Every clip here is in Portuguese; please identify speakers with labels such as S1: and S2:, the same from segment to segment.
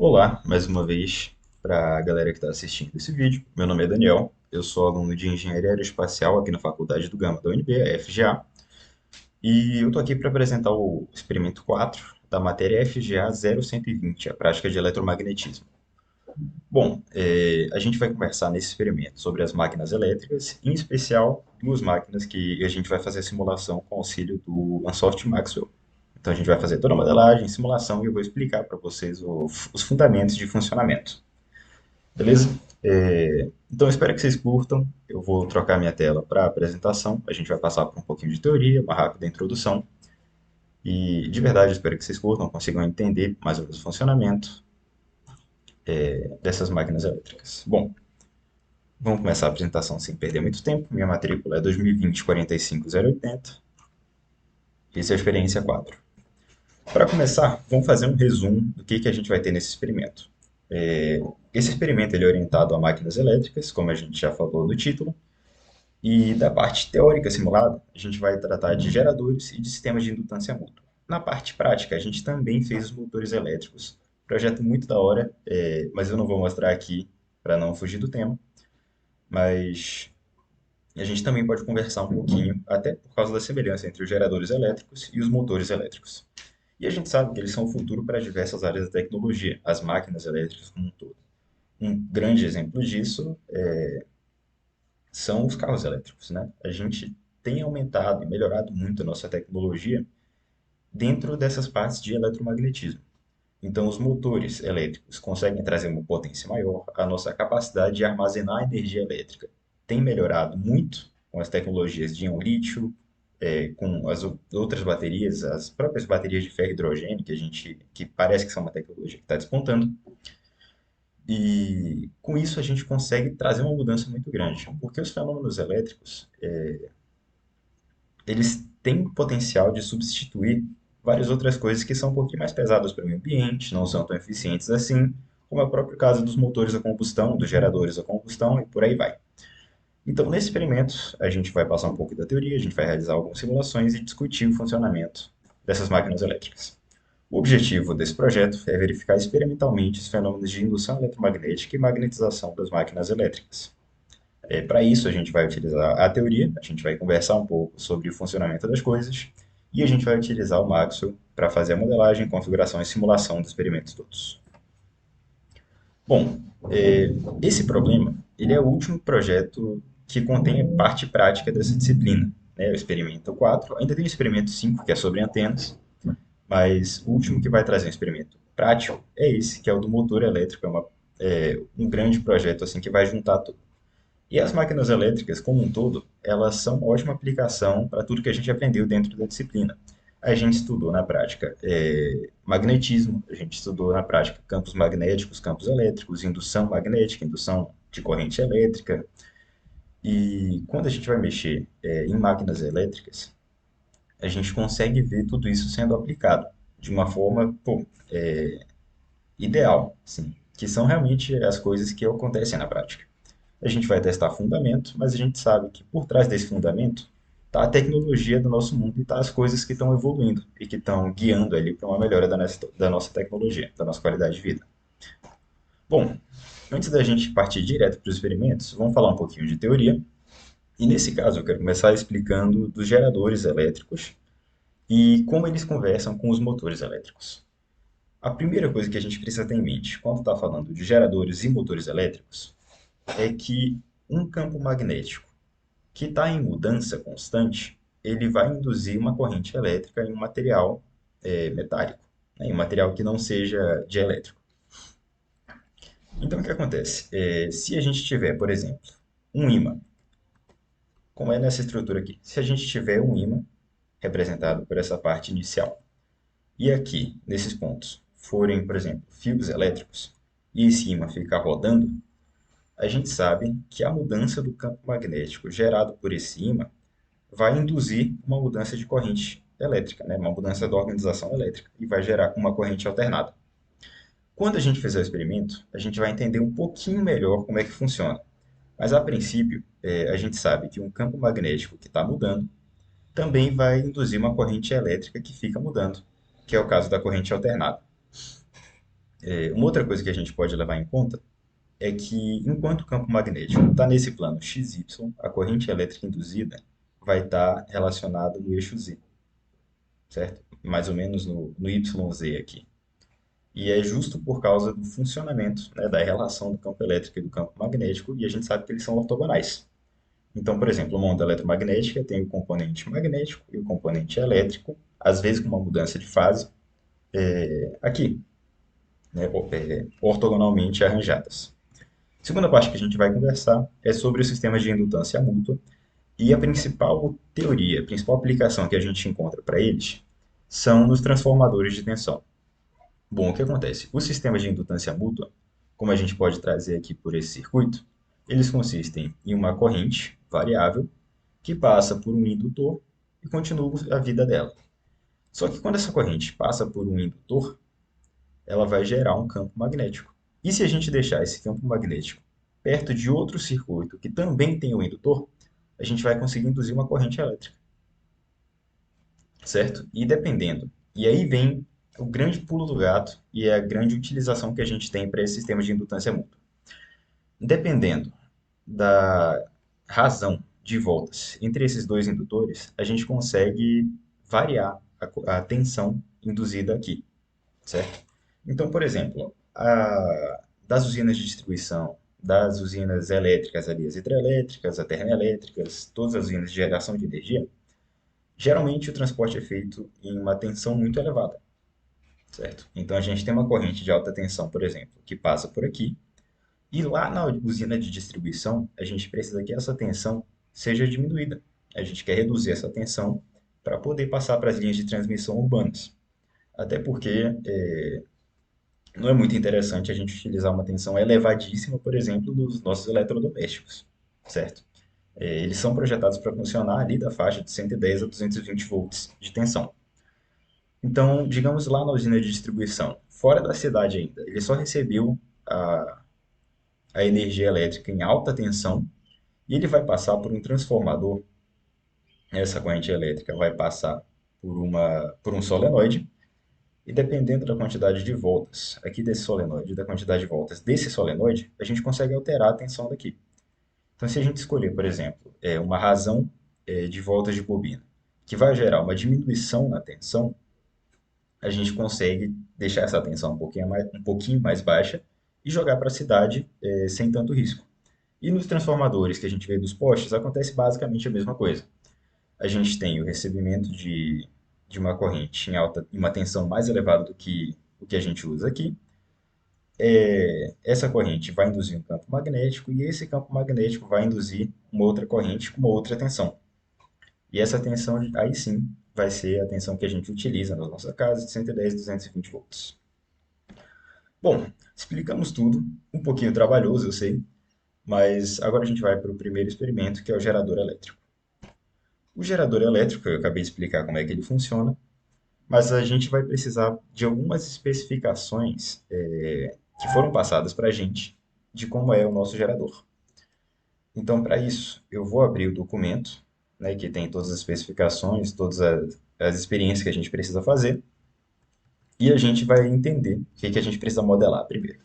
S1: Olá, mais uma vez, para a galera que está assistindo esse vídeo. Meu nome é Daniel, eu sou aluno de Engenharia Aeroespacial aqui na Faculdade do Gama da UNB, a FGA, e eu estou aqui para apresentar o experimento 4 da matéria FGA 0120, a prática de eletromagnetismo. Bom, a gente vai conversar nesse experimento sobre as máquinas elétricas, em especial duas máquinas que a gente vai fazer a simulação com auxílio do Ansoff Maxwell. Então a gente vai fazer toda a modelagem, simulação e eu vou explicar para vocês os fundamentos de funcionamento. Beleza? Então, eu espero que vocês curtam. Eu vou trocar minha tela para apresentação. A gente vai passar por um pouquinho de teoria, uma rápida introdução. E, de verdade, eu espero que vocês curtam, consigam entender mais ou menos o funcionamento dessas máquinas elétricas. Bom, vamos começar a apresentação sem perder muito tempo. Minha matrícula é 2020 45080. Esse é a experiência 4. Para começar, vamos fazer um resumo do que a gente vai ter nesse experimento. Esse experimento ele é orientado a máquinas elétricas, como a gente já falou no título. E da parte teórica simulada, a gente vai tratar de geradores e de sistemas de indutância mútua. Na parte prática, a gente também fez os motores elétricos. Projeto muito da hora, mas eu não vou mostrar aqui para não fugir do tema. Mas a gente também pode conversar um pouquinho, até por causa da semelhança entre os geradores elétricos e os motores elétricos. E a gente sabe que eles são o futuro para diversas áreas da tecnologia, as máquinas elétricas como um todo. Um grande exemplo disso são os carros elétricos, né? A gente tem aumentado e melhorado muito a nossa tecnologia dentro dessas partes de eletromagnetismo. Então, os motores elétricos conseguem trazer uma potência maior, a nossa capacidade de armazenar energia elétrica tem melhorado muito com as tecnologias de íon-lítio, com as outras baterias, as próprias baterias de ferro e hidrogênio, que parece que são uma tecnologia que está despontando. E com isso a gente consegue trazer uma mudança muito grande, porque os fenômenos elétricos eles têm o potencial de substituir várias outras coisas que são um pouquinho mais pesadas para o meio ambiente, não são tão eficientes assim, como é o próprio caso dos motores a combustão, dos geradores a combustão e por aí vai. Então, nesse experimento, a gente vai passar um pouco da teoria, a gente vai realizar algumas simulações e discutir o funcionamento dessas máquinas elétricas. O objetivo desse projeto é verificar experimentalmente os fenômenos de indução eletromagnética e magnetização das máquinas elétricas. Para isso, a gente vai utilizar a teoria, a gente vai conversar um pouco sobre o funcionamento das coisas e a gente vai utilizar o Maxwell para fazer a modelagem, configuração e simulação dos experimentos todos. Bom, esse problema ele é o último projeto que contém a parte prática dessa disciplina. Né? O experimento 4, ainda tem o experimento 5, que é sobre antenas, mas o último que vai trazer um experimento prático é esse, que é o do motor elétrico. Um grande projeto assim que vai juntar tudo. E as máquinas elétricas, como um todo, elas são uma ótima aplicação para tudo que a gente aprendeu dentro da disciplina. A gente estudou na prática magnetismo, a gente estudou na prática campos magnéticos, campos elétricos, indução magnética, indução de corrente elétrica. E quando a gente vai mexer em máquinas elétricas, a gente consegue ver tudo isso sendo aplicado de uma forma ideal, sim, que são realmente as coisas que acontecem na prática. A gente vai testar fundamento, mas a gente sabe que por trás desse fundamento está a tecnologia do nosso mundo e está as coisas que estão evoluindo e que estão guiando ali para uma melhora da nossa tecnologia, da nossa qualidade de vida. Bom, antes da gente partir direto para os experimentos, vamos falar um pouquinho de teoria. E nesse caso, eu quero começar explicando dos geradores elétricos e como eles conversam com os motores elétricos. A primeira coisa que a gente precisa ter em mente quando está falando de geradores e motores elétricos é que um campo magnético que está em mudança constante, ele vai induzir uma corrente elétrica em um material metálico, né, em um material que não seja dielétrico. Então, o que acontece? Se a gente tiver, por exemplo, um ímã, como é nessa estrutura aqui, se a gente tiver um ímã representado por essa parte inicial, e aqui, nesses pontos, forem, por exemplo, fios elétricos, e esse ímã ficar rodando, a gente sabe que a mudança do campo magnético gerado por esse ímã vai induzir uma mudança de corrente elétrica, né? Uma mudança da organização elétrica, e vai gerar uma corrente alternada. Quando a gente fizer o experimento, a gente vai entender um pouquinho melhor como é que funciona. Mas a princípio, a gente sabe que um campo magnético que está mudando também vai induzir uma corrente elétrica que fica mudando, que é o caso da corrente alternada. Uma outra coisa que a gente pode levar em conta é que, enquanto o campo magnético está nesse plano XY, a corrente elétrica induzida vai estar relacionada no eixo Z, certo? Mais ou menos no YZ aqui. E é justo por causa do funcionamento, né, da relação do campo elétrico e do campo magnético, e a gente sabe que eles são ortogonais. Então, por exemplo, uma onda eletromagnética tem o componente magnético e o componente elétrico, às vezes com uma mudança de fase, aqui, né, ortogonalmente arranjadas. A segunda parte que a gente vai conversar é sobre os sistemas de indutância mútua, e a principal teoria, a principal aplicação que a gente encontra para eles são nos transformadores de tensão. Bom, o que acontece? Os sistemas de indutância mútua, como a gente pode trazer aqui por esse circuito, eles consistem em uma corrente variável que passa por um indutor e continua a vida dela. Só que quando essa corrente passa por um indutor, ela vai gerar um campo magnético. E se a gente deixar esse campo magnético perto de outro circuito que também tem um indutor, a gente vai conseguir induzir uma corrente elétrica, certo? E dependendo. E aí vem o grande pulo do gato e a grande utilização que a gente tem para esse sistema de indutância mútua. Dependendo da razão de voltas entre esses dois indutores, a gente consegue variar a tensão induzida aqui, certo? Então, por exemplo, das usinas de distribuição, das usinas elétricas ali, as hidrelétricas, as termoelétricas, todas as usinas de geração de energia, geralmente o transporte é feito em uma tensão muito elevada, certo? Então a gente tem uma corrente de alta tensão, por exemplo, que passa por aqui, e lá na usina de distribuição, a gente precisa que essa tensão seja diminuída. A gente quer reduzir essa tensão para poder passar para as linhas de transmissão urbanas. Até porque não é muito interessante a gente utilizar uma tensão elevadíssima, por exemplo, nos nossos eletrodomésticos, certo? Eles são projetados para funcionar ali da faixa de 110 a 220 volts de tensão. Então, digamos lá na usina de distribuição, fora da cidade ainda, ele só recebeu a, a energia elétrica em alta tensão e ele vai passar por um transformador. Essa corrente elétrica vai passar por um solenoide e dependendo da quantidade de voltas aqui desse solenoide, da quantidade de voltas desse solenoide, a gente consegue alterar a tensão daqui. Então, se a gente escolher, por exemplo, uma razão de voltas de bobina, que vai gerar uma diminuição na tensão, a gente consegue deixar essa tensão um pouquinho mais baixa e jogar para a cidade sem tanto risco. E nos transformadores que a gente vê dos postes, acontece basicamente a mesma coisa. A gente tem o recebimento de uma corrente em uma tensão mais elevada do que o que a gente usa aqui. Essa corrente vai induzir um campo magnético e esse campo magnético vai induzir uma outra corrente com uma outra tensão. E essa tensão, aí sim, vai ser a tensão que a gente utiliza na nossa casa de 110 a 220 volts. Bom, explicamos tudo, um pouquinho trabalhoso, eu sei, mas agora a gente vai para o primeiro experimento, que é o gerador elétrico. O gerador elétrico, eu acabei de explicar como é que ele funciona, mas a gente vai precisar de algumas especificações que foram passadas para a gente de como é o nosso gerador. Então, para isso, eu vou abrir o documento, né, que tem todas as especificações, todas as experiências que a gente precisa fazer, e a gente vai entender o que a gente precisa modelar primeiro.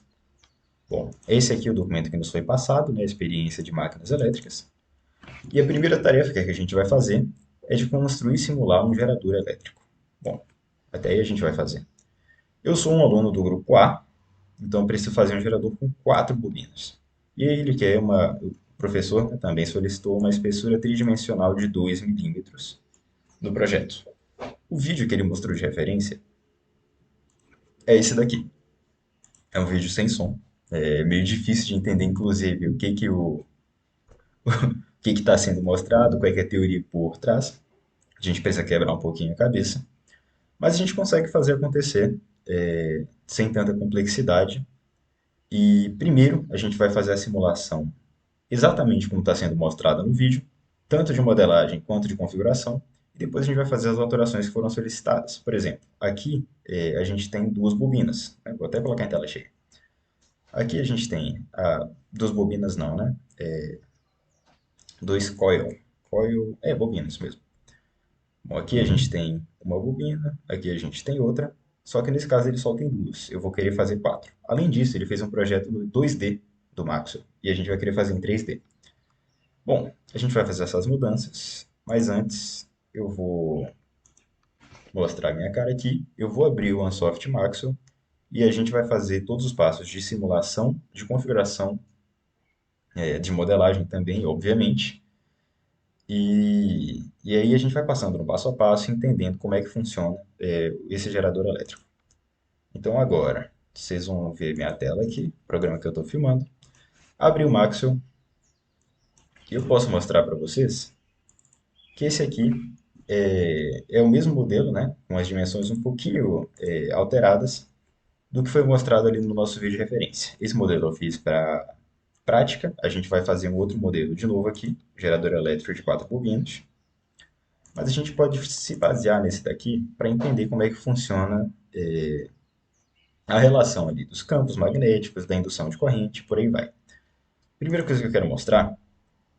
S1: Bom, esse aqui é o documento que nos foi passado, né, a experiência de máquinas elétricas. E a primeira tarefa que a gente vai fazer é de construir e simular um gerador elétrico. Bom, até aí a gente vai fazer. Eu sou um aluno do grupo A, então preciso fazer um gerador com 4 bobinas. E aí ele quer o professor, né, também solicitou uma espessura tridimensional de 2 milímetros no projeto. O vídeo que ele mostrou de referência é esse daqui. É um vídeo sem som. É meio difícil de entender, inclusive, o que está sendo mostrado, qual é, a teoria por trás. A gente precisa quebrar um pouquinho a cabeça. Mas a gente consegue fazer acontecer sem tanta complexidade. E primeiro a gente vai fazer a simulação exatamente como está sendo mostrada no vídeo, tanto de modelagem quanto de configuração. E depois a gente vai fazer as alterações que foram solicitadas. Por exemplo, aqui a gente tem duas bobinas, né? Vou até colocar em tela cheia. Aqui a gente tem duas bobinas não, né? Dois coil. Coil, bobinas mesmo. Bom, aqui a gente tem uma bobina, aqui a gente tem outra. Só que nesse caso ele só tem duas. Eu vou querer fazer quatro. Além disso, ele fez um projeto no 2D do Maxwell e a gente vai querer fazer em 3D. Bom, a gente vai fazer essas mudanças, mas antes eu vou mostrar minha cara aqui. Eu vou abrir o Unsoft Maxwell e a gente vai fazer todos os passos de simulação, de configuração, de modelagem também, obviamente. E aí a gente vai passando no passo a passo, entendendo como é que funciona esse gerador elétrico. Então agora, vocês vão ver minha tela aqui, o programa que eu estou filmando. Abri o Maxwell e eu posso mostrar para vocês que esse aqui é o mesmo modelo, né, com as dimensões um pouquinho alteradas do que foi mostrado ali no nosso vídeo de referência. Esse modelo eu fiz para prática, a gente vai fazer um outro modelo de novo aqui, gerador elétrico de 4 bobinas, mas a gente pode se basear nesse daqui para entender como é que funciona a relação ali dos campos magnéticos, da indução de corrente, por aí vai. Primeira coisa que eu quero mostrar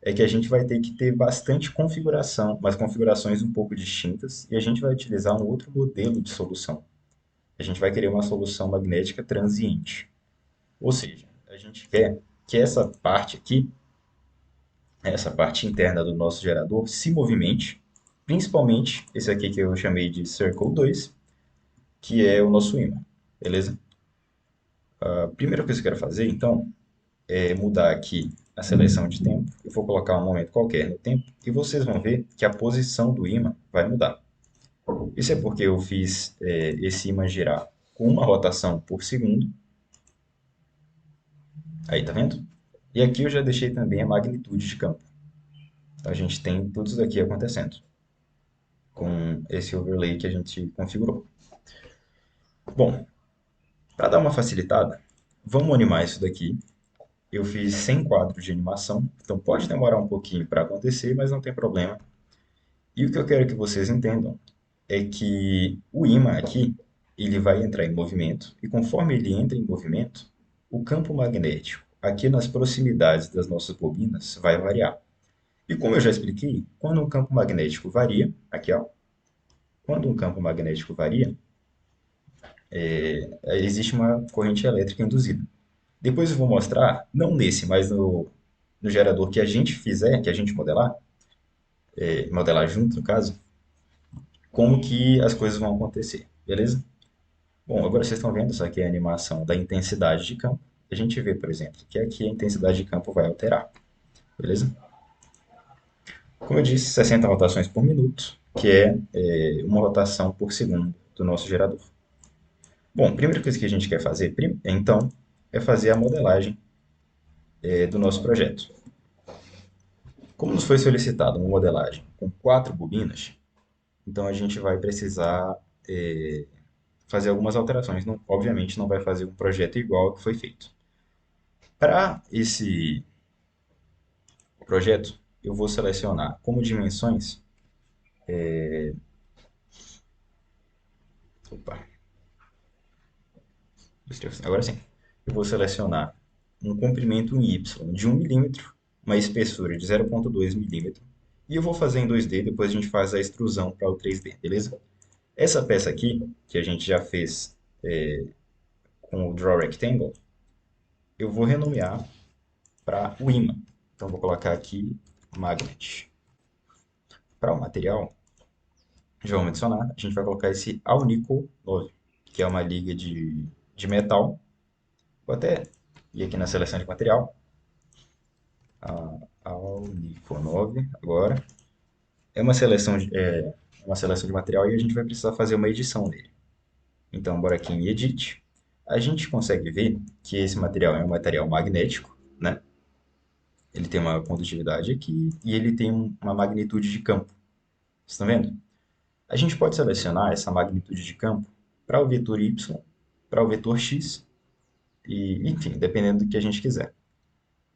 S1: é que a gente vai ter que ter bastante configuração, mas configurações um pouco distintas, e a gente vai utilizar um outro modelo de solução. A gente vai querer uma solução magnética transiente. Ou seja, a gente quer que essa parte aqui, essa parte interna do nosso gerador, se movimente, principalmente esse aqui que eu chamei de Circle 2, que é o nosso ímã, beleza? A primeira coisa que eu quero fazer, então, é mudar aqui a seleção de tempo. Eu vou colocar um momento qualquer no tempo e vocês vão ver que a posição do ímã vai mudar. Isso é porque eu fiz esse ímã girar com uma rotação por segundo. Aí, tá vendo? E aqui eu já deixei também a magnitude de campo. Então a gente tem tudo isso daqui acontecendo com esse overlay que a gente configurou. Bom, para dar uma facilitada, vamos animar isso daqui. Eu fiz 100 quadros de animação, então pode demorar um pouquinho para acontecer, mas não tem problema. E o que eu quero que vocês entendam é que o ímã aqui, ele vai entrar em movimento, e conforme ele entra em movimento, o campo magnético aqui nas proximidades das nossas bobinas vai variar. E como eu já expliquei, quando um campo magnético varia, aqui ó, quando um campo magnético varia, existe uma corrente elétrica induzida. Depois eu vou mostrar, não nesse, mas no gerador que a gente fizer, que a gente modelar, modelar junto no caso, como que as coisas vão acontecer, beleza? Bom, agora vocês estão vendo, isso aqui é a animação da intensidade de campo. A gente vê, por exemplo, que aqui a intensidade de campo vai alterar, beleza? Como eu disse, 60 rotações por minuto, que é uma rotação por segundo do nosso gerador. Bom, a primeira coisa que a gente quer fazer, então, é fazer a modelagem do nosso projeto. Como nos foi solicitado uma modelagem com 4 bobinas, então a gente vai precisar fazer algumas alterações. Não, obviamente não vai fazer um projeto igual ao que foi feito. Para esse projeto, eu vou selecionar como dimensões. Opa, agora sim. Eu vou selecionar um comprimento em Y de 1 milímetro, uma espessura de 0,2 milímetro. E eu vou fazer em 2D, depois a gente faz a extrusão para o 3D, beleza? Essa peça aqui, que a gente já fez com o Draw Rectangle, eu vou renomear para o ímã. Então, vou colocar aqui Magnet. Para o material, já vamos adicionar, a gente vai colocar esse Alnico 9, que é uma liga de metal. Vou até ir aqui na seleção de material, Alnico 9 agora. Uma seleção de material e a gente vai precisar fazer uma edição nele. Então, bora aqui em Edit. A gente consegue ver que esse material é um material magnético, né? Ele tem uma condutividade aqui e ele tem uma magnitude de campo. Vocês estão vendo? A gente pode selecionar essa magnitude de campo para o vetor Y, para o vetor X, e, enfim, dependendo do que a gente quiser.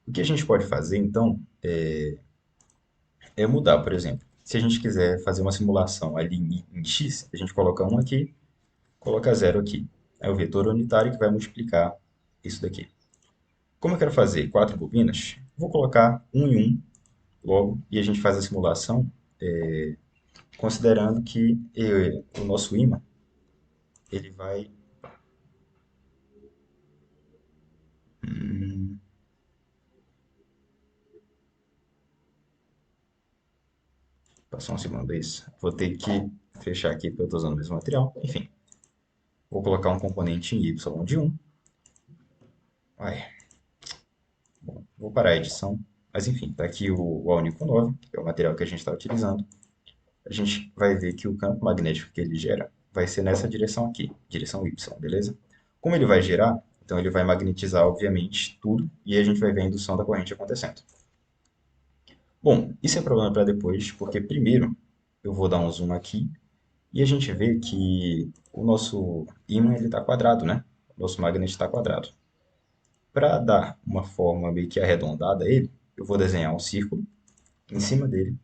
S1: O que a gente pode fazer, então, é mudar, por exemplo. Se a gente quiser fazer uma simulação ali em X, a gente coloca 1 aqui, coloca 0 aqui. É o vetor unitário que vai multiplicar isso daqui. Como eu quero fazer 4 bobinas, vou colocar 1 em 1 logo, e a gente faz a simulação considerando que o nosso ímã ele vai. hum, Passou um segundo, é isso. Vou ter que fechar aqui porque eu estou usando o mesmo material. Enfim, vou colocar um componente em y de um. Ai, bom, vou parar a edição. Mas enfim, está aqui o Único 9, que é o material que a gente está utilizando. A gente vai ver que o campo magnético que ele gera vai ser nessa direção aqui, direção Y, beleza? Como ele vai gerar, então ele vai magnetizar, obviamente, tudo, e a gente vai ver a indução da corrente acontecendo. Bom, isso é problema para depois, porque primeiro eu vou dar um zoom aqui e a gente vê que o nosso ímã ele está quadrado, né? O nosso magneto está quadrado. Para dar uma forma meio que arredondada a ele, eu vou desenhar um círculo em cima dele,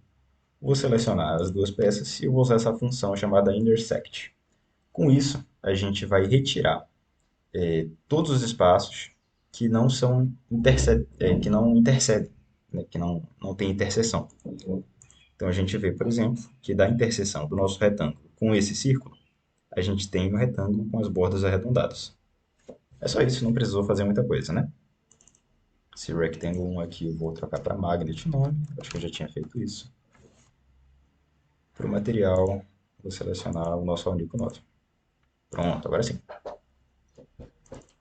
S1: vou selecionar as duas peças e eu vou usar essa função chamada intersect. Com isso, a gente vai retirar todos os espaços que não são que não intercedem, né? Que não tem interseção. Então a gente vê, por exemplo, que da interseção do nosso retângulo com esse círculo, a gente tem um retângulo com as bordas arredondadas. É só isso, não precisou fazer muita coisa, né? Esse rectangle 1 aqui eu vou trocar para magnet o nome, acho que eu já tinha feito isso. Para o material, vou selecionar o nosso único 9. Pronto, agora sim.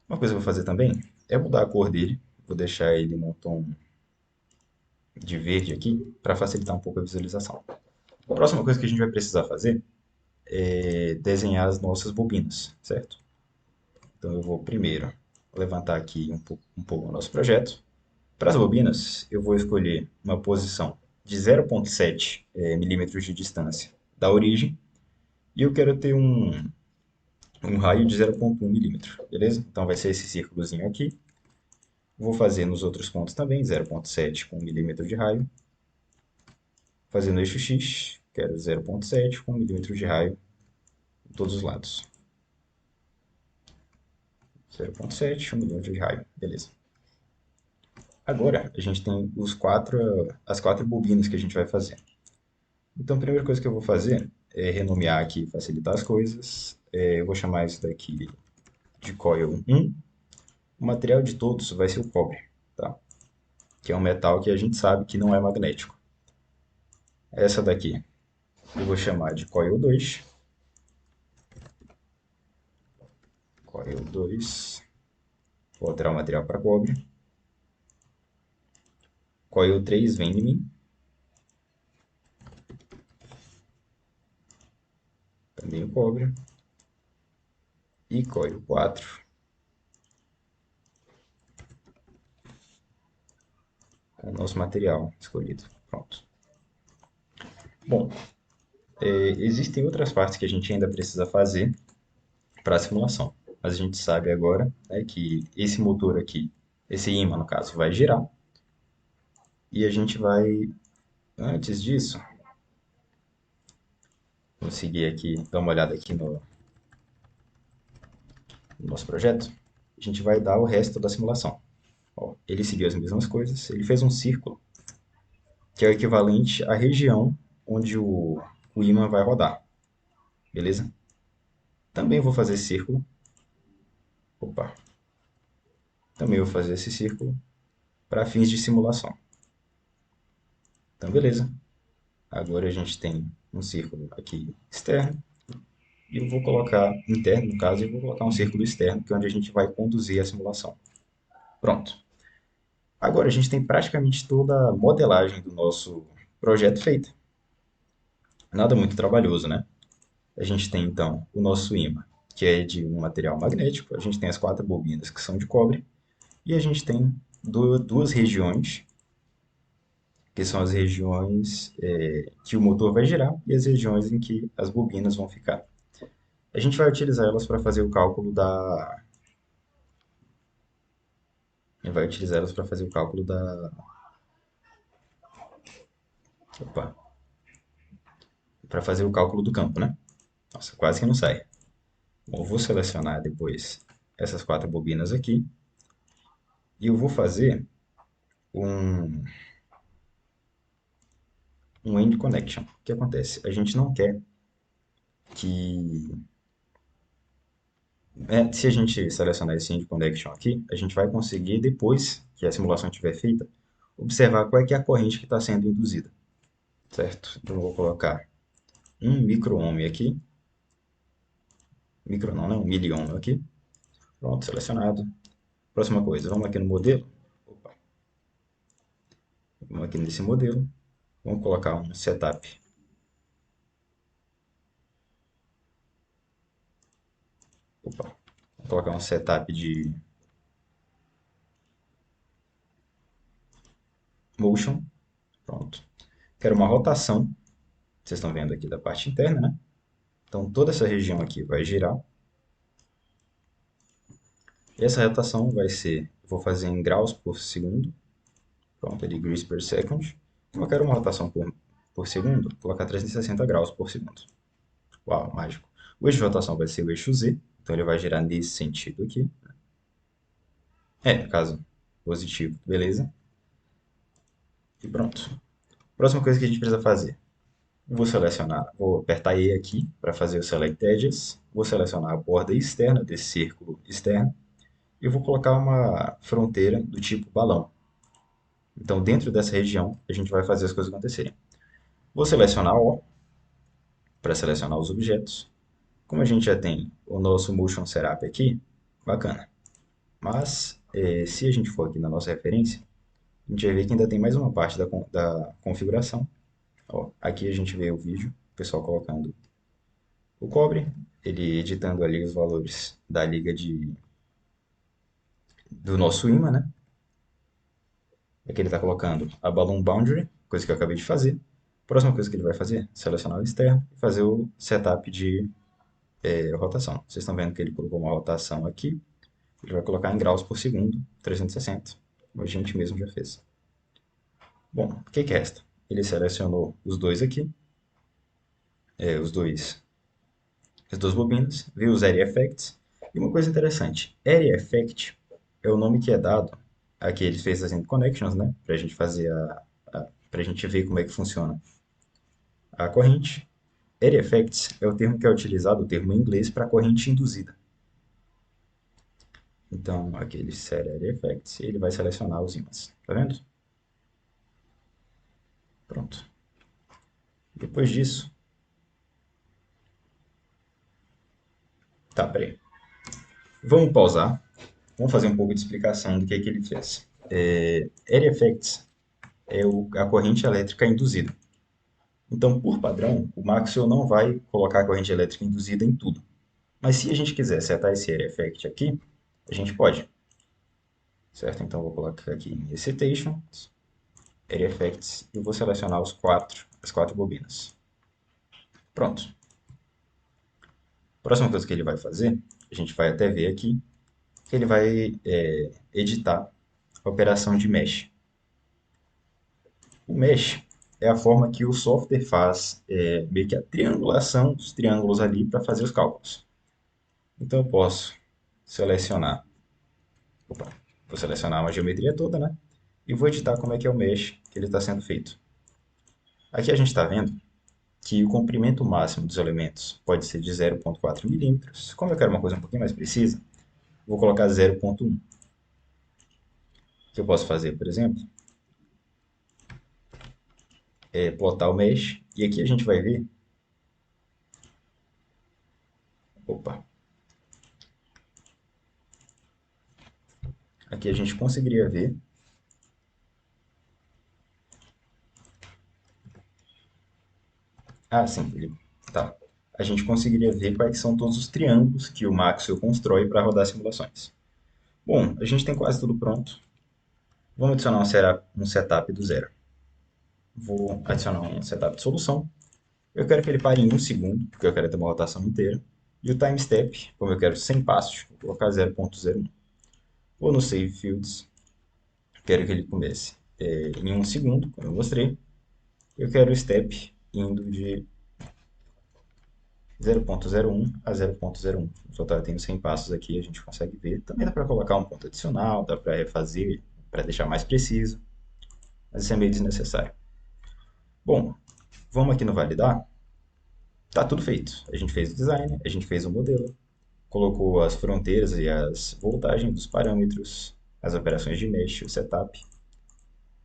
S1: Uma coisa que eu vou fazer também é mudar a cor dele. Vou deixar ele num tom de verde aqui para facilitar um pouco a visualização. A próxima coisa que a gente vai precisar fazer é desenhar as nossas bobinas, certo? Então eu vou primeiro levantar aqui um pouco o nosso projeto. Para as bobinas, eu vou escolher uma posição de 0,7 milímetros de distância da origem e eu quero ter um raio de 0,1 milímetro, beleza? Então vai ser esse círculozinho aqui. Vou fazer nos outros pontos também, 0,7 com 1 milímetro de raio. Fazer no eixo X, quero 0,7 com 1 milímetro de raio em todos os lados. 0,7, 1 milímetro de raio, beleza. Agora a gente tem as quatro bobinas que a gente vai fazer. Então a primeira coisa que eu vou fazer é renomear aqui, facilitar as coisas. Eu vou chamar isso daqui de coil 1. O material de todos vai ser o cobre, tá? Que é um metal que a gente sabe que não é magnético. Essa daqui eu vou chamar de coil 2. Coil 2. Vou alterar o material para cobre. Coil 3 vem em mim. Também o cobre. E coil 4 com o nosso material escolhido. Pronto. Bom, existem outras partes que a gente ainda precisa fazer para a simulação. Mas a gente sabe agora, né, que esse motor aqui, esse ímã no caso, vai girar. E a gente vai, antes disso, conseguir aqui, dar uma olhada aqui no nosso projeto. A gente vai dar o resto da simulação. Ó, ele seguiu as mesmas coisas, ele fez um círculo, que é o equivalente à região onde o ímã vai rodar, beleza? Também vou fazer círculo. Opa, também vou fazer esse círculo para fins de simulação. Então, beleza. Agora a gente tem um círculo aqui externo e eu vou colocar interno, no caso, e vou colocar um círculo externo, que é onde a gente vai conduzir a simulação. Pronto. Agora a gente tem praticamente toda a modelagem do nosso projeto feita. Nada muito trabalhoso, né? A gente tem então o nosso ímã, que é de um material magnético, a gente tem as quatro bobinas que são de cobre, e a gente tem duas regiões, que são as regiões que o motor vai girar e as regiões em que as bobinas vão ficar. A gente vai utilizar elas para fazer o cálculo da. Vai utilizar elas para fazer o cálculo da. Opa! Para fazer o cálculo do campo, né? Nossa, quase que não sai. Bom, eu vou selecionar depois essas quatro bobinas aqui e eu vou fazer um, um end connection. O que acontece? A gente não quer que Se a gente selecionar esse End Connection aqui, a gente vai conseguir, depois que a simulação estiver feita, observar qual é que é a corrente que está sendo induzida, certo? Então, eu vou colocar um micro-ohm aqui, micro não, né? Um miliohm aqui. Pronto, selecionado. Próxima coisa, vamos aqui no modelo. Opa, vamos aqui nesse modelo. Vamos colocar um setup. Opa, vou colocar um setup de motion. Pronto. Quero uma rotação. Vocês estão vendo aqui da parte interna, né? Então toda essa região aqui vai girar. E essa rotação vai ser, vou fazer em graus por segundo. Pronto, degrees per second. Eu quero uma rotação por segundo, vou colocar 360 graus por segundo. Uau, mágico. O eixo de rotação vai ser o eixo Z, então ele vai girar nesse sentido aqui. No caso, positivo, beleza? E pronto. Próxima coisa que a gente precisa fazer. Vou selecionar, vou apertar E aqui para fazer o Select Edges. Vou selecionar a borda externa desse círculo externo. E vou colocar uma fronteira do tipo balão. Então, dentro dessa região, a gente vai fazer as coisas acontecerem. Vou selecionar O para selecionar os objetos. Como a gente já tem o nosso Motion Setup aqui, bacana. Mas, se a gente for aqui na nossa referência, a gente vai ver que ainda tem mais uma parte da configuração. Ó, aqui a gente vê o vídeo, o pessoal colocando o cobre, ele editando ali os valores da liga do nosso ímã, né? Aqui ele está colocando a Balloon Boundary, coisa que eu acabei de fazer. Próxima coisa que ele vai fazer, selecionar o externo e fazer o setup de rotação. Vocês estão vendo que ele colocou uma rotação aqui, ele vai colocar em graus por segundo, 360, como a gente mesmo já fez. Bom, o que que resta? Ele selecionou os dois aqui, é, os dois, as duas bobinas, viu os Area Effects. E uma coisa interessante, Area Effect é o nome que é dado, aqui ele fez as interconnections, né, para a gente fazer para a gente ver como é que funciona a corrente. Area Effects é o termo que é utilizado, o termo em inglês, para corrente induzida. Então, aqui ele insere Area Effects e ele vai selecionar os ímãs. Tá vendo? Pronto. Depois disso, tá, peraí. Vamos pausar. Vamos fazer um pouco de explicação do que ele fez. Area Effects é a corrente elétrica induzida. Então, por padrão, o Maxwell não vai colocar a corrente elétrica induzida em tudo. Mas se a gente quiser setar esse Area Effect aqui, a gente pode. Certo? Então, vou colocar aqui em Excitation, Area Effects, e vou selecionar as quatro bobinas. Pronto. A próxima coisa que ele vai fazer, a gente vai até ver aqui, que ele vai editar a operação de mesh. O mesh é a forma que o software faz meio que a triangulação dos triângulos ali para fazer os cálculos. Então eu posso selecionar, opa, vou selecionar uma geometria toda, né? E vou editar como é que é o mesh que ele está sendo feito. Aqui a gente está vendo que o comprimento máximo dos elementos pode ser de 0,4 milímetros. Como eu quero uma coisa um pouquinho mais precisa, vou colocar 0,1. O que eu posso fazer, por exemplo, é plotar o mesh. E aqui a gente vai ver, opa, aqui a gente conseguiria ver, sim, tá. A gente conseguiria ver quais são todos os triângulos que o Maxwell constrói para rodar simulações. Bom, a gente tem quase tudo pronto. Vamos adicionar um setup do zero. Vou adicionar um setup de solução. Eu quero que ele pare em 1 segundo, porque eu quero ter uma rotação inteira. E o time step, como eu quero 100 passos, vou colocar 0,01. Vou no Save Fields, quero que ele comece em 1 segundo, como eu mostrei. Eu quero o step indo de 0,01 a 0,01. O total tem 100 passos aqui, a gente consegue ver. Também dá para colocar um ponto adicional, dá para refazer, para deixar mais preciso. Mas isso é meio desnecessário. Bom, vamos aqui no validar. Tá tudo feito. A gente fez o design, a gente fez o modelo. colocou as fronteiras e as voltagens dos parâmetros, as operações de mesh, o setup.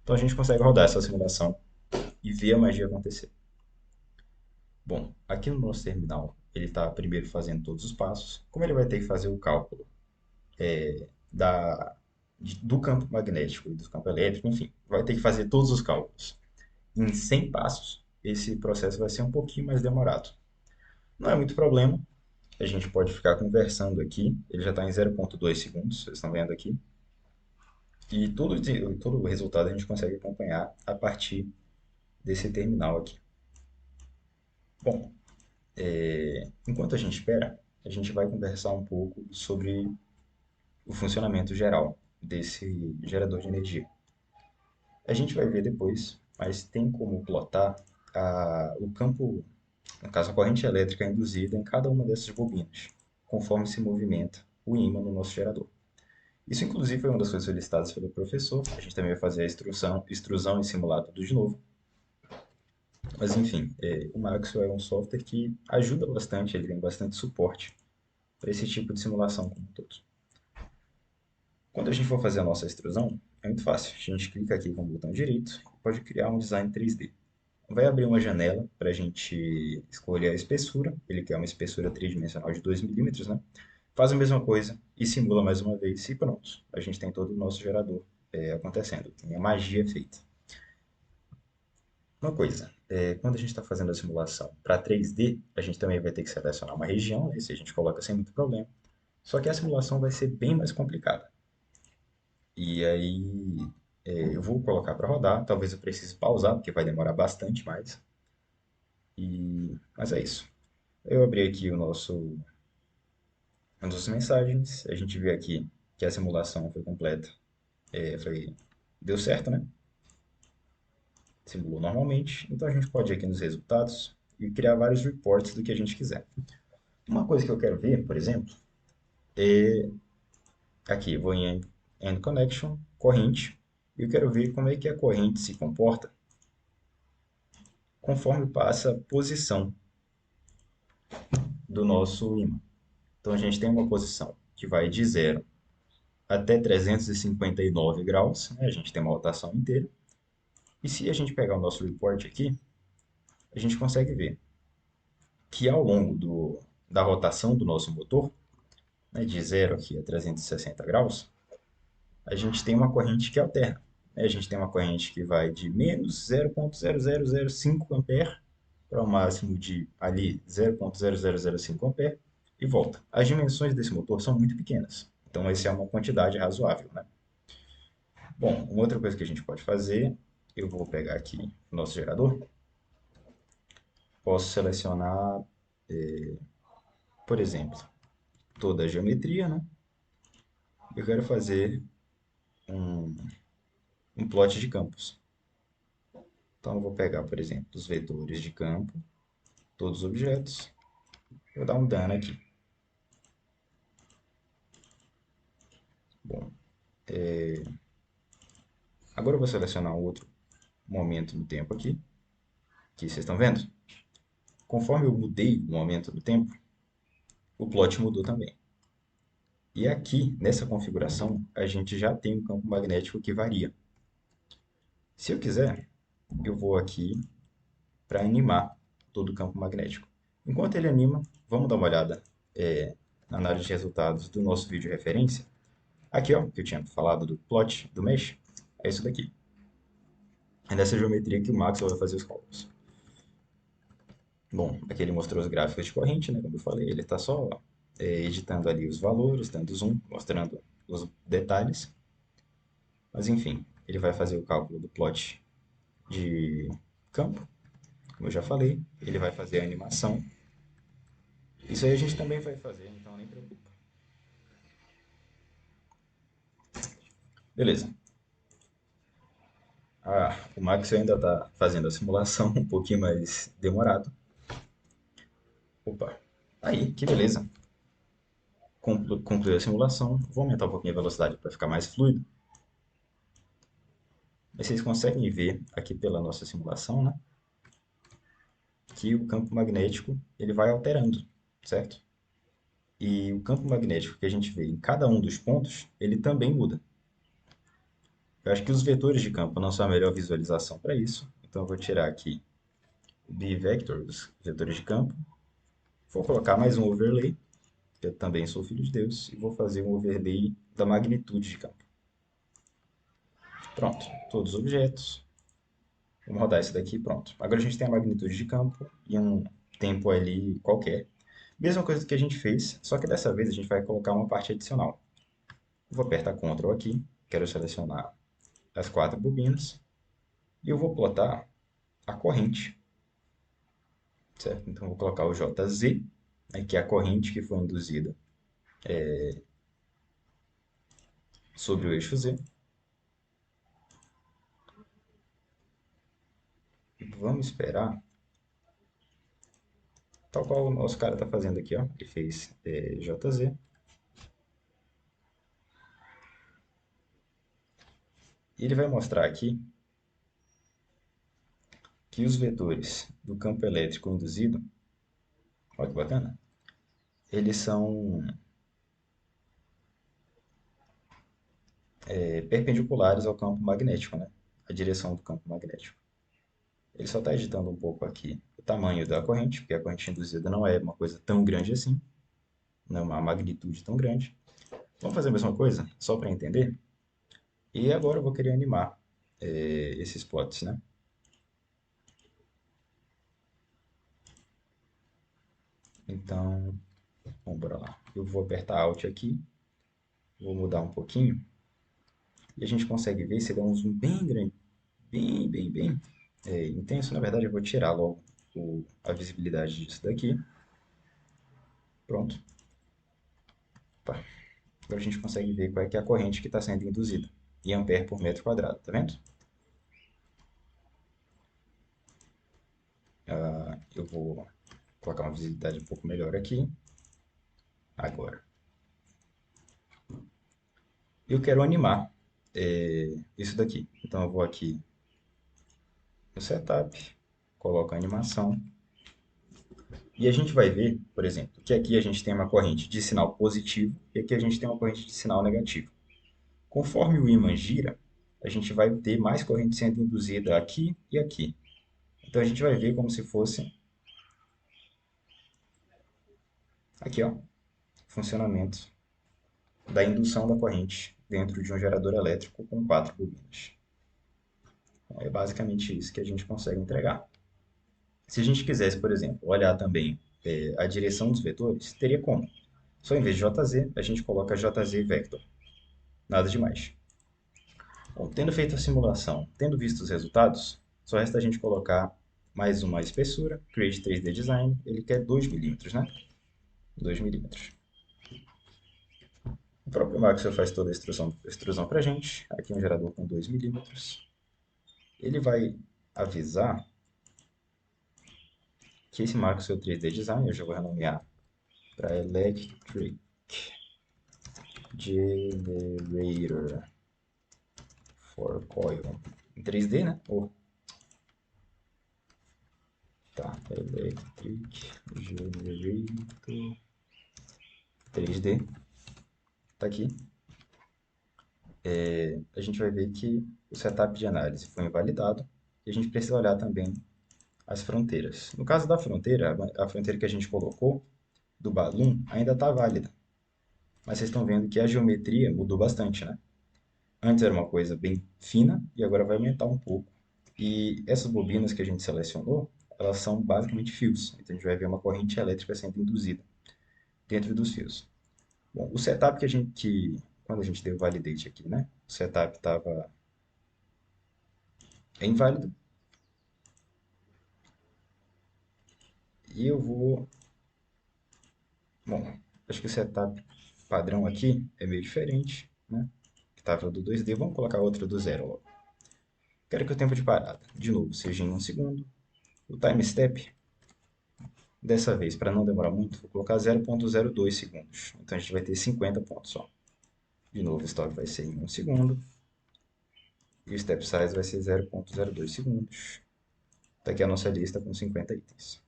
S1: Então a gente consegue rodar essa simulação e ver a magia acontecer. Bom, aqui no nosso terminal, ele está primeiro fazendo todos os passos. Como ele vai ter que fazer o cálculo da, do campo magnético e do campo elétrico, enfim, vai ter que fazer todos os cálculos em 100 passos, esse processo vai ser um pouquinho mais demorado. Não é muito problema, a gente pode ficar conversando aqui, ele já está em 0,2 segundos, vocês estão vendo aqui, e todo o resultado a gente consegue acompanhar a partir desse terminal aqui. Bom, enquanto a gente espera, a gente vai conversar um pouco sobre o funcionamento geral desse gerador de energia. A gente vai ver depois, mas tem como plotar o campo, no caso a corrente elétrica induzida em cada uma dessas bobinas, conforme se movimenta o ímã no nosso gerador. Isso, inclusive, foi uma das coisas solicitadas pelo professor. A gente também vai fazer a extrusão e simular tudo de novo. Mas, enfim, o Maxwell é um software que ajuda bastante, ele tem bastante suporte para esse tipo de simulação como um todo. Quando a gente for fazer a nossa extrusão, é muito fácil. A gente clica aqui com o botão direito e pode criar um design 3D. Vai abrir uma janela para a gente escolher a espessura. Ele quer uma espessura tridimensional de 2 milímetros, né? Faz a mesma coisa e simula mais uma vez e pronto. A gente tem todo o nosso gerador acontecendo. Tem a magia feita. Uma coisa, quando a gente está fazendo a simulação para 3D, a gente também vai ter que selecionar uma região, né? Isso a gente coloca sem muito problema. Só que a simulação vai ser bem mais complicada. E aí eu vou colocar para rodar, talvez eu precise pausar, porque vai demorar bastante mais. Mas é isso. Eu abri aqui as nossas mensagens, a gente vê aqui que a simulação foi completa. Deu certo, né? Simulou normalmente. Então a gente pode ir aqui nos resultados e criar vários reports do que a gente quiser. Uma coisa que eu quero ver, por exemplo, é aqui, eu vou em End Connection, corrente, e eu quero ver como é que a corrente se comporta conforme passa a posição do nosso ímã. Então a gente tem uma posição que vai de 0 até 359 graus, né? A gente tem uma rotação inteira. E se a gente pegar o nosso report aqui, a gente consegue ver que ao longo da rotação do nosso motor, né, de 0 aqui a 360 graus, a gente tem uma corrente que alterna. Né? A gente tem uma corrente que vai de menos 0,0005 ampere para o máximo de ali 0,0005 ampere e volta. As dimensões desse motor são muito pequenas, então essa é uma quantidade razoável, né? Bom, uma outra coisa que a gente pode fazer, eu vou pegar aqui o nosso gerador, posso selecionar, por exemplo, toda a geometria, né? Eu quero fazer um, um plot de campos. Então eu vou pegar, por exemplo, os vetores de campo, todos os objetos, vou dar um dano aqui. Bom, agora eu vou selecionar um outro momento no tempo aqui, que vocês estão vendo. Conforme eu mudei o momento do tempo, o plot mudou também. E aqui, nessa configuração, a gente já tem um campo magnético que varia. Se eu quiser, eu vou aqui para animar todo o campo magnético. Enquanto ele anima, vamos dar uma olhada na análise de resultados do nosso vídeo referência. Aqui, ó, que eu tinha falado do plot, do mesh, é isso daqui. É nessa geometria que o Maxwell vai fazer os cálculos. Bom, aqui ele mostrou os gráficos de corrente, né? Como eu falei, ele está só editando ali os valores, dando zoom, mostrando os detalhes. Mas enfim, ele vai fazer o cálculo do plot de campo, como eu já falei. Ele vai fazer a animação. Isso aí a gente também vai fazer, então nem preocupa. Beleza. O Max ainda está fazendo a simulação um pouquinho mais demorado. Opa, aí, que beleza. Concluiu a simulação. Vou aumentar um pouquinho a velocidade para ficar mais fluido. Mas vocês conseguem ver aqui pela nossa simulação, né, que o campo magnético ele vai alterando, certo? E o campo magnético que a gente vê em cada um dos pontos, ele também muda. Eu acho que os vetores de campo não são a melhor visualização para isso, então eu vou tirar aqui o bvector, os vetores de campo, vou colocar mais um overlay, que eu também sou filho de Deus, e vou fazer um overlay da magnitude de campo. Pronto, todos os objetos. Vamos rodar isso daqui, pronto. Agora a gente tem a magnitude de campo e um tempo ali qualquer. Mesma coisa que a gente fez, só que dessa vez a gente vai colocar uma parte adicional. Vou apertar Ctrl aqui, quero selecionar as quatro bobinas e eu vou plotar a corrente, certo? Então vou colocar o JZ, né, que é a corrente que foi induzida sobre o eixo Z. E vamos esperar, tal qual o nosso cara está fazendo aqui, ó. Ele fez JZ. E ele vai mostrar aqui que os vetores do campo elétrico induzido, olha que bacana, eles são perpendiculares ao campo magnético, né? A direção do campo magnético. Ele só está editando um pouco aqui o tamanho da corrente, porque a corrente induzida não é uma coisa tão grande assim, não é uma magnitude tão grande. Vamos fazer a mesma coisa, só para entender? E agora eu vou querer animar esses plots, né? Então, vamos bora lá. Eu vou apertar Alt aqui, vou mudar um pouquinho, e a gente consegue ver se dá um zoom bem grande, bem intenso. Na verdade, eu vou tirar logo a visibilidade disso daqui. Pronto. Tá. Agora a gente consegue ver qual é, que é a corrente que está sendo induzida em ampere por metro quadrado, tá vendo? Eu vou colocar uma visibilidade um pouco melhor aqui. Agora. Eu quero animar isso daqui. Então eu vou aqui no Setup, coloco a animação. E a gente vai ver, por exemplo, que aqui a gente tem uma corrente de sinal positivo e aqui a gente tem uma corrente de sinal negativo. Conforme o ímã gira, a gente vai ter mais corrente sendo induzida aqui e aqui. Então a gente vai ver como se fosse aqui, ó, funcionamento da indução da corrente dentro de um gerador elétrico com quatro bobinas. Então, é basicamente isso que a gente consegue entregar. Se a gente quisesse, por exemplo, olhar também a direção dos vetores, teria como. Só em vez de JZ, a gente coloca JZ Vector. Nada demais. Bom, tendo feito a simulação, tendo visto os resultados, só resta a gente colocar mais uma espessura, Create 3D Design, ele quer 2 milímetros, né? 2 milímetros. O próprio Maxwell faz toda a extrusão para a gente. Aqui um gerador com 2 milímetros. Ele vai avisar que esse Maxwell 3D Design, eu já vou renomear para Electric Generator for Coil. Em 3D, né? Tá, Electric Generator 3D. Tá aqui. A gente vai ver que o setup de análise foi invalidado e a gente precisa olhar também as fronteiras. No caso da fronteira, a fronteira que a gente colocou do Balloon ainda está válida, mas vocês estão vendo que a geometria mudou bastante, né? Antes era uma coisa bem fina e agora vai aumentar um pouco. E essas bobinas que a gente selecionou, elas são basicamente fios. Então a gente vai ver uma corrente elétrica sendo induzida dentro dos fios. Bom, o setup quando a gente deu validate aqui, né? O setup estava inválido. E eu vou. Bom, acho que o setup padrão aqui é meio diferente, né? Que estava do 2D, vamos colocar outra do zero logo. Quero que o tempo de parada, de novo, seja em um segundo. O time step, dessa vez, para não demorar muito, vou colocar 0,02 segundos. Então a gente vai ter 50 pontos só. De novo, o stop vai ser em um segundo. E o step size vai ser 0,02 segundos. Está aqui a nossa lista com 50 itens.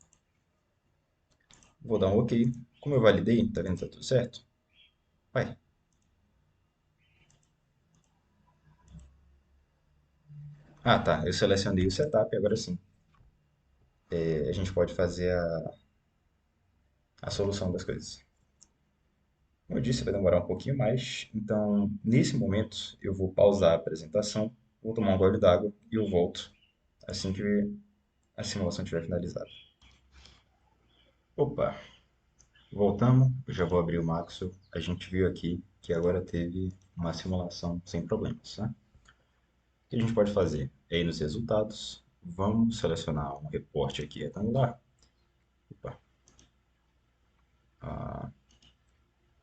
S1: Vou dar um OK. Como eu validei, tá vendo que tá tudo certo? Vai. Ah, tá. Eu selecionei o setup, agora sim. A gente pode fazer a solução das coisas. Como eu disse, vai demorar um pouquinho mais. Então, nesse momento, eu vou pausar a apresentação, vou tomar um gole d'água e eu volto assim que a simulação estiver finalizada. Opa, voltamos. Eu já vou abrir o Maxwell. A gente viu aqui que agora teve uma simulação sem problemas, né? O que a gente pode fazer? É ir nos resultados. Vamos selecionar um reporte aqui retangular. Opa. Ah,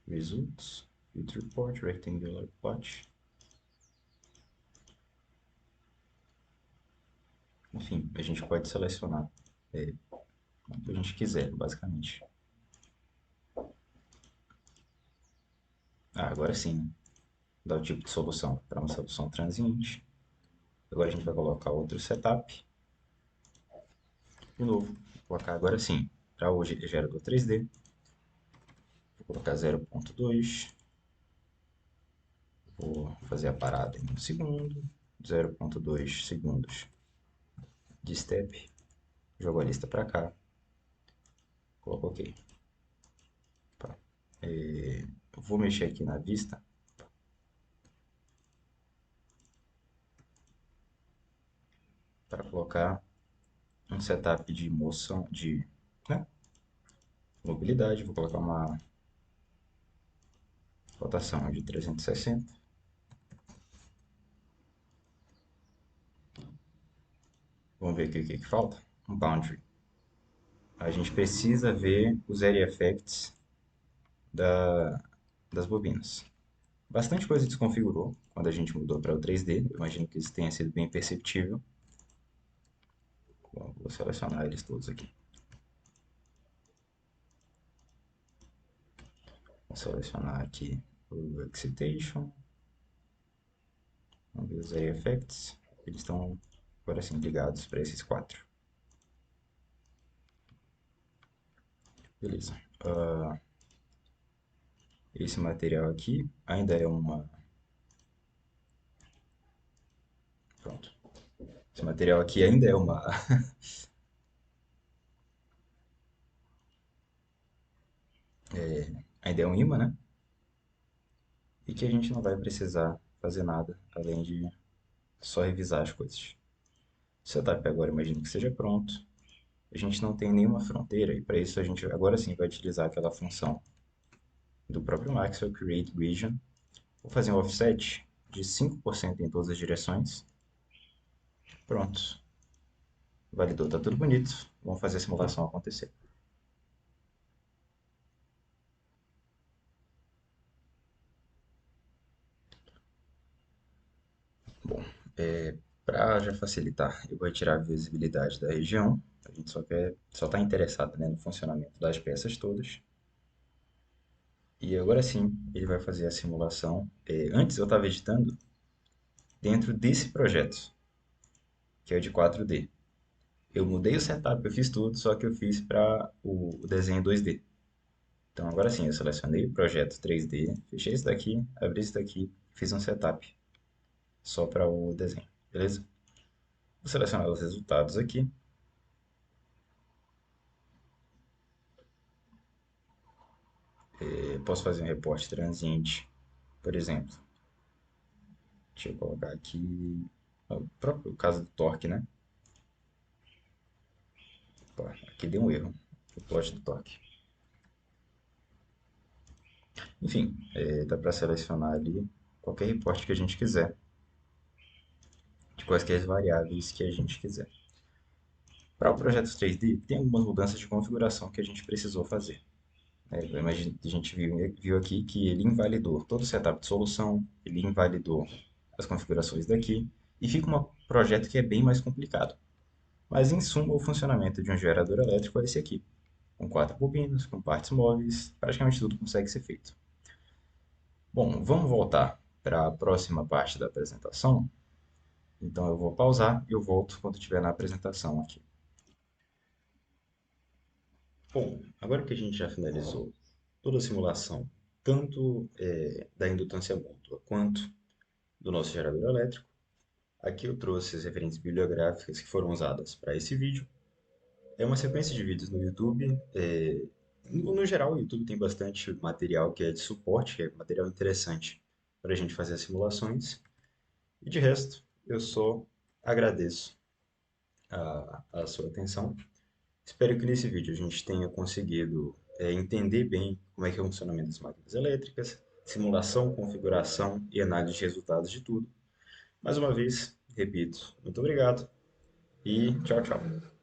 S1: Results, Fit Report, Rectangular Plot. Enfim, a gente pode selecionar o que a gente quiser, basicamente. Ah, agora sim, dá o tipo de solução para uma solução transiente. Agora a gente vai colocar outro setup. De novo, vou colocar agora sim, para o gerador 3D. Vou colocar 0.2. Vou fazer a parada em 1 segundo. 0.2 segundos de step. Jogo a lista para cá. Coloco OK. Tá. Vou mexer aqui na vista para colocar um setup de moção, de né, mobilidade. Vou colocar uma rotação de 360. Vamos ver aqui o que falta. Um boundary. A gente precisa ver os area effects da, das bobinas. Bastante coisa desconfigurou quando a gente mudou para o 3D. Eu imagino que isso tenha sido bem perceptível. Bom, vou selecionar eles todos aqui. Vou selecionar aqui o Excitation. Vamos ver os area effects. Eles estão agora sim ligados para esses quatro. Beleza. Esse material aqui ainda é uma. Pronto. Esse material aqui ainda é uma. Ainda é um imã, né? E que a gente não vai precisar fazer nada além de só revisar as coisas. O setup agora imagino que seja pronto. A gente não tem nenhuma fronteira e para isso a gente agora sim vai utilizar aquela função do próprio Maxwell Create Region. Vou fazer um offset de 5% em todas as direções. Pronto. Validou, tá tudo bonito. Vamos fazer a simulação acontecer. Bom, para já facilitar, eu vou retirar a visibilidade da região. A gente só está interessado, né, no funcionamento das peças todas. E agora sim, ele vai fazer a simulação. Antes eu estava editando dentro desse projeto, que é o de 4D. Eu mudei o setup, eu fiz tudo, só que eu fiz para o desenho 2D. Então agora sim, eu selecionei o projeto 3D, fechei isso daqui, abri isso daqui, fiz um setup só para o desenho, beleza? Vou selecionar os resultados aqui. Posso fazer um reporte transiente, por exemplo. Deixa eu colocar aqui o próprio caso do torque, né? Opa, aqui deu um erro. O plot do torque. Enfim, dá para selecionar ali qualquer reporte que a gente quiser, de quaisquer variáveis que a gente quiser. Para o projeto 3D, tem algumas mudanças de configuração que a gente precisou fazer. A gente viu aqui que ele invalidou todo o setup de solução, ele invalidou as configurações daqui, e fica um projeto que é bem mais complicado. Mas, em suma, o funcionamento de um gerador elétrico é esse aqui. Com quatro bobinas, com partes móveis, praticamente tudo consegue ser feito. Bom, vamos voltar para a próxima parte da apresentação. Então eu vou pausar e eu volto quando estiver na apresentação aqui. Bom, agora que a gente já finalizou toda a simulação, tanto da indutância mútua quanto do nosso gerador elétrico, aqui eu trouxe as referências bibliográficas que foram usadas para esse vídeo. É uma sequência de vídeos no YouTube. No geral, o YouTube tem bastante material que é de suporte, que é material interessante para a gente fazer as simulações. E de resto, eu só agradeço a sua atenção. Espero que nesse vídeo a gente tenha conseguido entender bem como é que é o funcionamento das máquinas elétricas, simulação, configuração e análise de resultados de tudo. Mais uma vez, repito, muito obrigado e tchau, tchau.